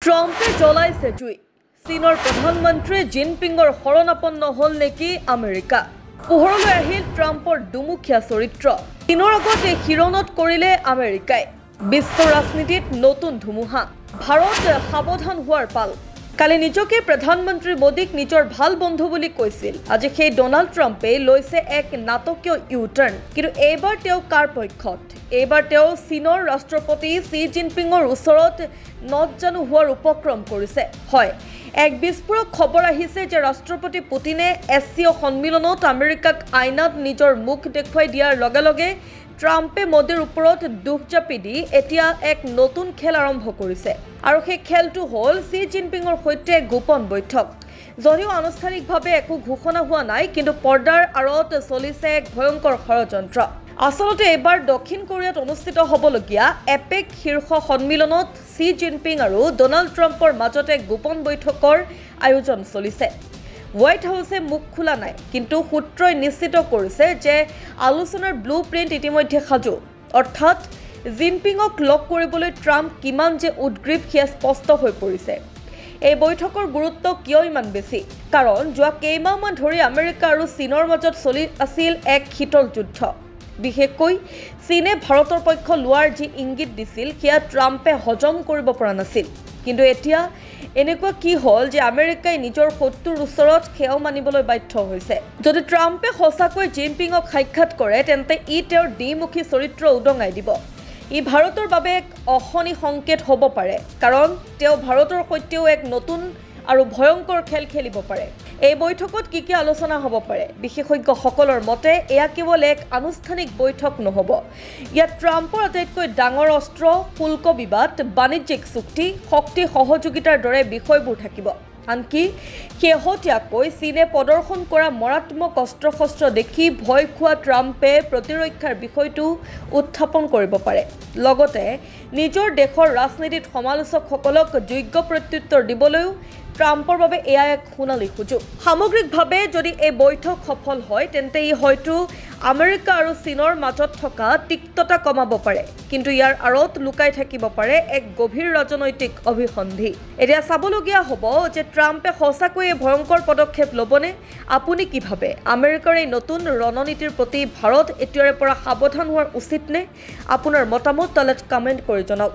ট্ৰাম্পে জ্বলাইছে জুই চীনৰ প্ৰধানমন্ত্ৰী জিনপিঙৰ শৰণাপন্ন হল নেকি আমেৰিকা পোহৰলৈ আহিল ট্ৰাম্পৰ দুমুখীয়া চৰিত্ৰ চীনৰ আগতে হিৰণত কৰিলে আমেৰিকাই বিশ্ব ৰাজনীতিত নতুন ধুমুহা ভাৰত সাৱধান হোৱাৰ পাল কালি নিজকে প্ৰধানমন্ত্ৰী মোদীক নিজৰ ভাল বন্ধু বুলি কৈছিল আজি সেই ডোনাল্ড ট্ৰাম্পে লৈছে এক নাটকীয় ইউটাৰ্ণ কিন্তু এইবাৰ তেওঁ কাৰ পক্ষত এইবাৰ তেওঁ চীনৰ ৰাষ্ট্ৰপতি সি জিনপিঙৰ ওচৰত নজানো হোৱাৰ উপক্ৰম কৰিছে হয় এক বিস্ফোৰক খবৰ আহিছে যে ৰাষ্ট্ৰপতি পুতিনে এছচিঅ সন্মিলনত আমেৰিকাক আইনাত নিজৰ মুখ দেখুৱাই দিয়াৰ লগে লগে ট্ৰাম্পে মোদীৰ ওপৰত দুখ জাপি দি এতিয়া এক নতুন খেল আৰম্ভ কৰিছে আৰু সেই খেলটো হ'ল সি জিনপিঙৰ সৈতে গোপন বৈঠক যদিও আনুষ্ঠানিকভাৱে একো ঘোষণা হোৱা নাই কিন্তু পৰ্দাৰ আঁৰত চলিছে এক ভয়ংকৰ ষড়যন্ত্ৰ আসলতে এবাৰ দক্ষিণ কোৰিয়াত অনুষ্ঠিত হ'বলগীয়া এপেক শীৰ্ষ সন্মিলনত সি জিনপিং আৰু ডোনাল্ড ট্ৰাম্পৰ মাজতে গোপন বৈঠকৰ আয়োজন চলিছে হোৱাইট হাউছে মুখ খোলা নাই কিন্তু সূত্ৰই নিশ্চিত কৰিছে যে আলোচনাৰ ব্লু প্ৰিণ্ট ইতিমধ্যে সাজু অৰ্থাৎ জিনপিঙক লগ কৰিবলৈ ট্ৰাম্প কিমান যে উদ্গ্ৰীৱ সেয়া স্পষ্ট হৈ পৰিছে এই বৈঠকৰ গুৰুত্ব কিয় ইমান বেছি কাৰণ যোৱা কেইমাহমান ধৰি আমেৰিকা আৰু চীনৰ মাজত চলি আছিল এক শীতল যুদ্ধ বিশেষকৈ চীনে ভাৰতৰ পক্ষ লোৱাৰ যি ইংগিত দিছিল সেয়া ট্ৰাম্পে হজম কৰিব পৰা নাছিল কিন্তু এতিয়া এনেকুৱা কি হ'ল যে আমেৰিকাই নিজৰ শত্ৰুৰ ওচৰত সেয়াও মানিবলৈ বাধ্য হৈছে যদি ট্ৰাম্পে সঁচাকৈ জিনপিঙক সাক্ষাৎ কৰে তেন্তে ই তেওঁৰ দ্বিমুখী চৰিত্ৰ উদঙাই দিব ই ভাৰতৰ বাবে এক অশনি সংকেত হ'ব পাৰে কাৰণ তেওঁ ভাৰতৰ সৈতেও এক নতুন আৰু ভয়ংকৰ খেল খেলিব পাৰে এই বৈঠকত কি আলোচনা হ'ব পাৰে বিশেষজ্ঞসকলৰ মতে এয়া কেৱল এক আনুষ্ঠানিক বৈঠক নহ'ব ইয়াত ট্ৰাম্পৰ আটাইতকৈ ডাঙৰ অস্ত্ৰ শুল্ক বিবাদ বাণিজ্যিক চুক্তি শক্তি সহযোগিতাৰ দৰে বিষয়বোৰ থাকিব আনকি শেহতীয়াকৈ চীনে প্ৰদৰ্শন কৰা মাৰাত্মক অস্ত্ৰ-শস্ত্ৰ দেখি ভয় খোৱা ট্ৰাম্পে প্ৰতিৰক্ষাৰ বিষয়টো উত্থাপন কৰিব পাৰে লগতে নিজৰ দেশৰ ৰাজনীতিত সমালোচকসকলক যোগ্য প্ৰত্যুত্তৰ দিবলৈও ট্ৰাম্পৰ বাবে এয়া এক সোণালী সুযোগ সামগ্ৰিকভাৱে যদি এই বৈঠক সফল হয় তেন্তে ই হয়তো আমেৰিকা আৰু চীনৰ মাজত থকা তিক্ততা কমাব পাৰে কিন্তু ইয়াৰ আঁৰত লুকাই থাকিব পাৰে এক গভীৰ ৰাজনৈতিক অভিসন্ধি এতিয়া চাবলগীয়া হ'ব যে ট্ৰাম্পে সঁচাকৈয়ে ভয়ংকৰ পদক্ষেপ ল'বনে আপুনি কি ভাবে আমেৰিকাৰ এই নতুন ৰণনীতিৰ প্ৰতি ভাৰত এতিয়াৰে পৰা সাৱধান হোৱাৰ উচিত নে আপোনাৰ মতামত তলত কমেণ্ট কৰি জনাওক